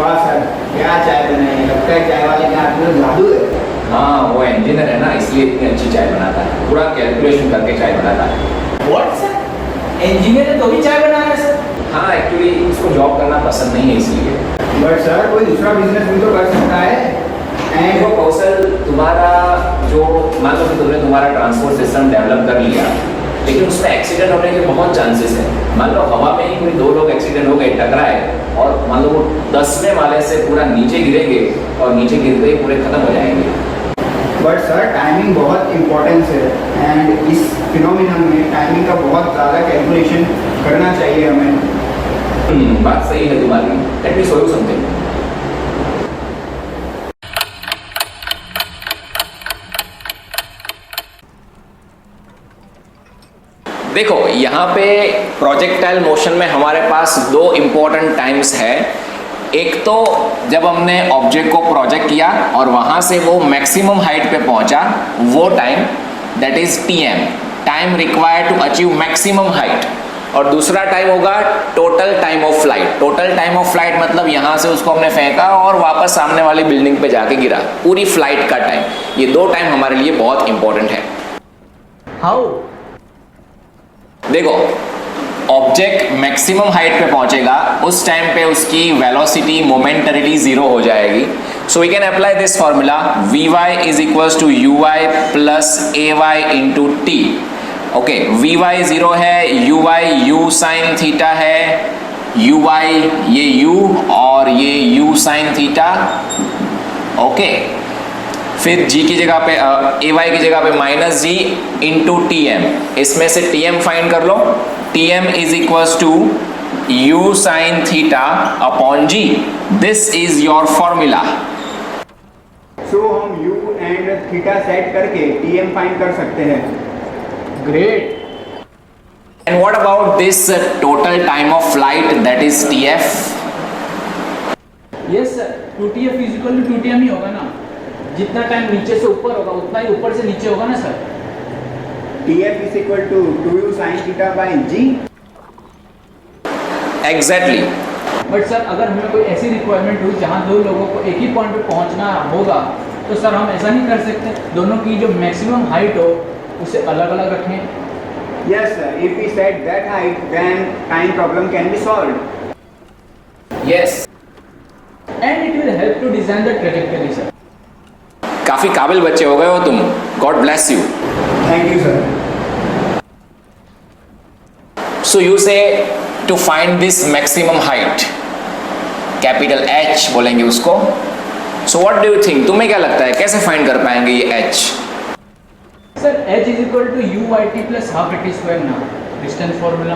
वाह सर, क्या चाय बनाई, लगता है चाय वाले के हाथ में जादू है। हाँ, वो इंजीनियर है ना, इसलिए इतनी अच्छी चाय बनाता है, पूरा कैलकुलेशन करके चाय बनाता है। व्हाट सर, इंजीनियर है तो भी चाय बना रहा है सर? हाँ, एक्चुअली उसको जॉब करना पसंद नहीं है इसलिए। बट सर कोई दूसरा बिजनेस भी तो कर सकता है। एंड वो कौशल तुम्हारा जो, मान लो कि तुमने तुम्हारा ट्रांसपोर्ट सिस्टम डेवलप कर लिया, लेकिन उसमें एक्सीडेंट होने के बहुत चांसेस हैं। मान लो हवा में ही कोई 2 लोग एक्सीडेंट हो गए, टकराए, और मान लो वो 10वें वाले से पूरा नीचे गिरेंगे और नीचे गिरते ही पूरे खत्म हो जाएंगे। बट सर टाइमिंग बहुत इम्पोर्टेंस है, एंड इस फिनोमिनन में टाइमिंग का बहुत ज़्यादा कैलकुलेशन करना चाहिए हमें। बात सही है तुम्हारी। Let me show you something. देखो यहाँ पे प्रोजेक्टाइल मोशन में हमारे पास 2 इंपॉर्टेंट टाइम्स है। एक तो जब हमने ऑब्जेक्ट को प्रोजेक्ट किया और वहाँ से वो मैक्सिमम हाइट पे पहुँचा, वो time, that is TM, time required to achieve maximum height. और दूसरा टाइम होगा total time of flight. Total time of flight मतलब यहाँ से उसको हमने फेंका और वापस सामने वाली बिल्डिंग पे जाके गिरा, पूरी फ्लाइट का टाइम। ये 2 टाइम हमारे लिए बहुत इंपॉर्टेंट है। हाउ? देखो, ऑब्जेक्ट मैक्सिमम हाइट पे पहुंचेगा, उस टाइम पे उसकी वेलोसिटी मोमेंटरीली 0 हो जाएगी। So we can apply this formula, vy is equals to uy plus ay into t. Okay, vy 0 है, uy u साइन थीटा है, uy ये u और ये u साइन थीटा। ओके, फिर g की जगह पे ay की जगह पे minus g into t m. इसमें से टी एम फाइंड कर लो। T m is equals to u sine theta upon g। This is your formula. So हम u एंड थीटा सेट करके tm फाइंड कर सकते हैं। Great. And what about this total time of flight, that is tf? Yes sir, 2tf is equal to 2tm ही होगा ना। जितना time नीचे से ऊपर होगा उतना ही ऊपर से नीचे होगा ना sir. tf is equal to 2u sine theta by g। Exactly. But sir अगर हमें कोई ऐसी रिक्वायरमेंट हुई जहाँ 2 लोगों को एक ही पॉइंट पे पहुँचना होगा, तो सर हम ऐसा नहीं कर सकते, दोनों की जो मैक्सिमम हाइट हो उसे अलग अलग रखें? Yes sir, if we set that height, then time problem can be solved. Yes, and it will help to design the trajectory sir. काफी काबिल बच्चे हो गए हो तुम। God bless you. Thank you sir. So you say to find this maximum height, capital H बोलेंगे उसको। So what do you think, तुम्हें क्या लगता है कैसे फाइंड कर पाएंगे ये H? Sir h is equal to uyt plus half at square ना, distance formula.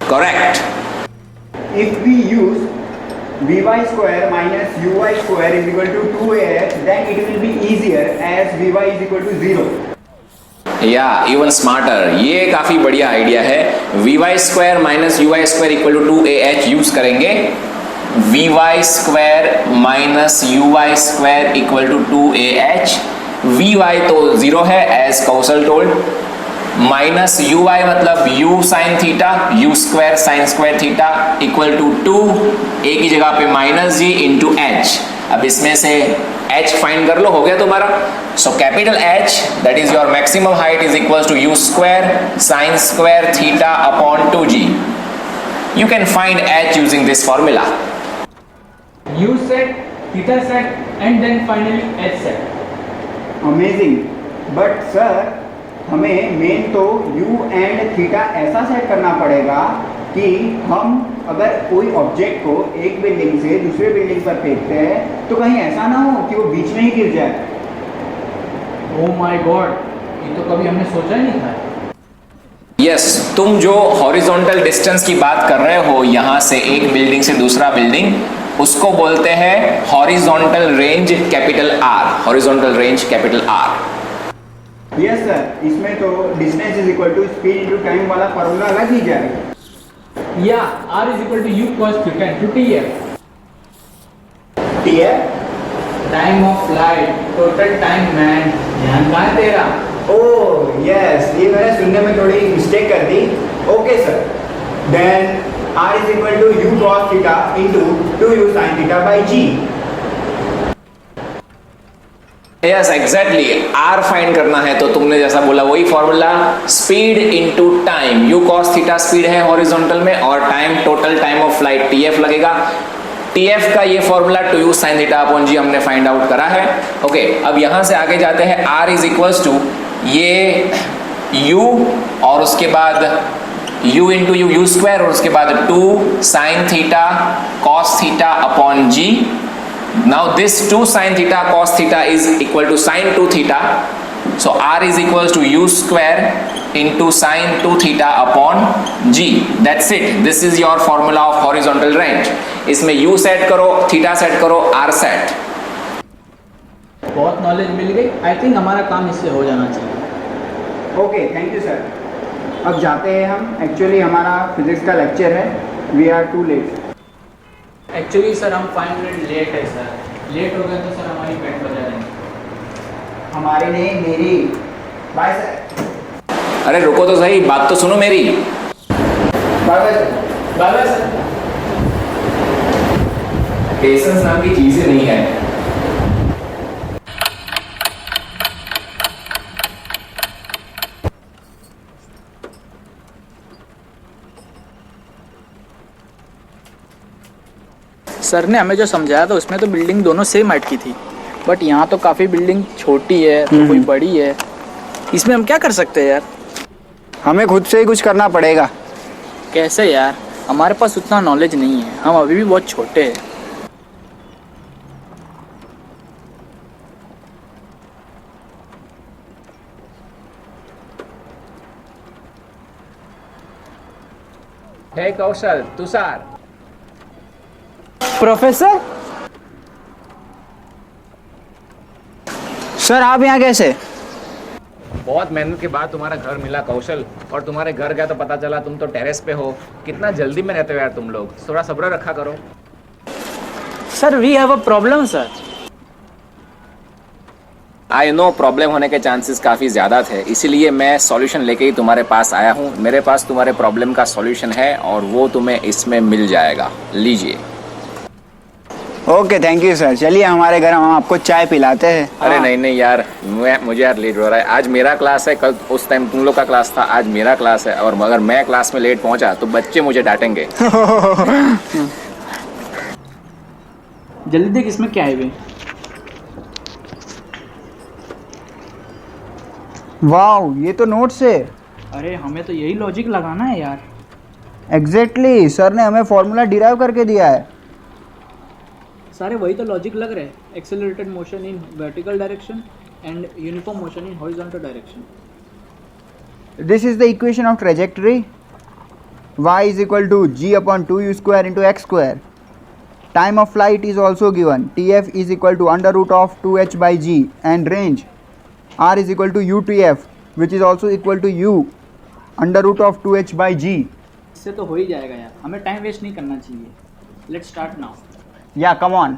Correct. If we use vy square minus uy square is equal to 2ah, then it will be easier as vy is equal to 0. या even smarter, ये काफी बढ़िया idea है। vy square minus uy square equal to 2ah use करेंगे। vy square minus uy square equal to 2ah। vy तो 0 है as Kaushal told, minus uy मतलब u sine theta, u square sine square theta equal to 2, a की जगह पे minus g into H. अब इसमें से h फाइंड कर लो, हो गया तुम्हारा। So capital H that is your maximum height is equals to u square sine square theta upon 2g। You can find h using this formula. u set, theta set, and then finally h set. Amazing. But sir, हमें main तो u and theta ऐसा set करना पड़ेगा कि हम अगर कोई object को एक बिल्डिंग से दूसरे बिल्डिंग पर फेंकते हैं तो कहीं ऐसा ना हो कि वो बीच में ही गिर जाए। Oh my God, ये तो कभी हमने सोचा ही नहीं था। यस, तुम जो हॉरिजॉन्टल डिस्टेंस की बात कर रहे हो यहाँ से एक बिल्डिंग से दूसरा बिल्डिंग, उसको बोलते हैं horizontal range capital R। Horizontal range capital R। Yes sir, इसमें तो distance is equal to speed into time वाला फॉर्मूला लग ही जाएगा। या r is equal to u cos theta into tf। tf time of flight, total time man, ध्यान कहाँ है तेरा? ओह यस, ये मैंने सुनने में थोड़ी मिस्टेक कर दी। Okay sir, then r is equal to u cos theta into 2u sin theta by g. Yes exactly, r find करना है तो तुमने जैसा बोला वही formula, speed into time, u cos theta speed है हॉरिजॉन्टल में और time total time of flight TF लगेगा। टीएफ का ये formula 2u sin theta upon g हमने फाइंड आउट करा है। ओके, अब यहां से आगे जाते हैं, r इज इक्वल्स टू ये u और उसके बाद u इंटू यू स्क्वायर और उसके बाद 2 sin theta cos theta upon g. Now this 2 sin theta cos theta is equal to sin 2 theta. So r is equals to u square into sin 2 theta upon g. That's it. This is your formula of horizontal range. इसमें u set करो, theta set करो, r set. बहुत knowledge मिल गई। I think हमारा काम इससे हो जाना चाहिए। Okay, thank you sir. अब जाते हैं हम, एक्चुअली हमारा फिजिक्स का लेक्चर है, we are too late. Actually sir हम 5 मिनट लेट है सर। लेट हो गए तो सर हमारी पेट बजा देंगे। हमारी नहीं, मेरी। Bye sir. अरे रुको तो सही, बात तो सुनो मेरी। Bye bye sir. Bye bye sir. Patience नाम की चीज ही नहीं है। सर ने हमें जो समझाया था उसमें तो बिल्डिंग दोनों सेम हाइट की थी, बट यहाँ तो काफ़ी बिल्डिंग छोटी है तो कोई बड़ी है। इसमें हम क्या कर सकते हैं यार? हमें खुद से ही कुछ करना पड़ेगा। कैसे यार? हमारे पास उतना नॉलेज नहीं है, हम अभी भी बहुत छोटे हैं। हे कौशल, तुषार। प्रोफेसर सर, आप यहाँ कैसे? बहुत मेहनत के बाद तुम्हारा घर मिला कौशल, और तुम्हारे घर गया तो पता चला तुम तो टेरेस पे हो। कितना जल्दी में रहते हो यार तुम लोग, थोड़ा सब्र रखा करो। Sir we have a problem sir. I know problem होने के चांसेस काफ़ी ज़्यादा थे, इसीलिए मैं सॉल्यूशन लेके ही तुम्हारे पास आया हूँ। मेरे पास तुम्हारे प्रॉब्लम का सॉल्यूशन है और वो तुम्हें इसमें मिल जाएगा, लीजिए। Okay, thank you sir. चलिए हमारे घर, हम आपको चाय पिलाते हैं। अरे नहीं नहीं यार, मुझे यार लेट हो रहा है। आज मेरा क्लास है, कल उस टाइम तुम लोग का क्लास था, आज मेरा क्लास है, और अगर मैं क्लास में लेट पहुंचा तो बच्चे मुझे डांटेंगे। जल्दी देख इसमें क्या है बे। वाओ, ये तो नोट्स है। अरे हमें तो यही लॉजिक लगाना है यार। एग्जैक्टली, सर ने हमें फॉर्मूला डिराइव करके दिया है। सारे वही तो लॉजिक लग रहे हैं। Accelerated motion in vertical direction and uniform motion in horizontal direction. This is the equation of trajectory. y is equal to g upon 2u square into x square. Time of flight is also given. tf is equal to under root of 2h by g, and range r is equal to utf, which is also equal to u under root of 2h by g. इससे तो हो ही जाएगा यार, हमें time waste नहीं करना चाहिए। Let's start now. Yeah, come on.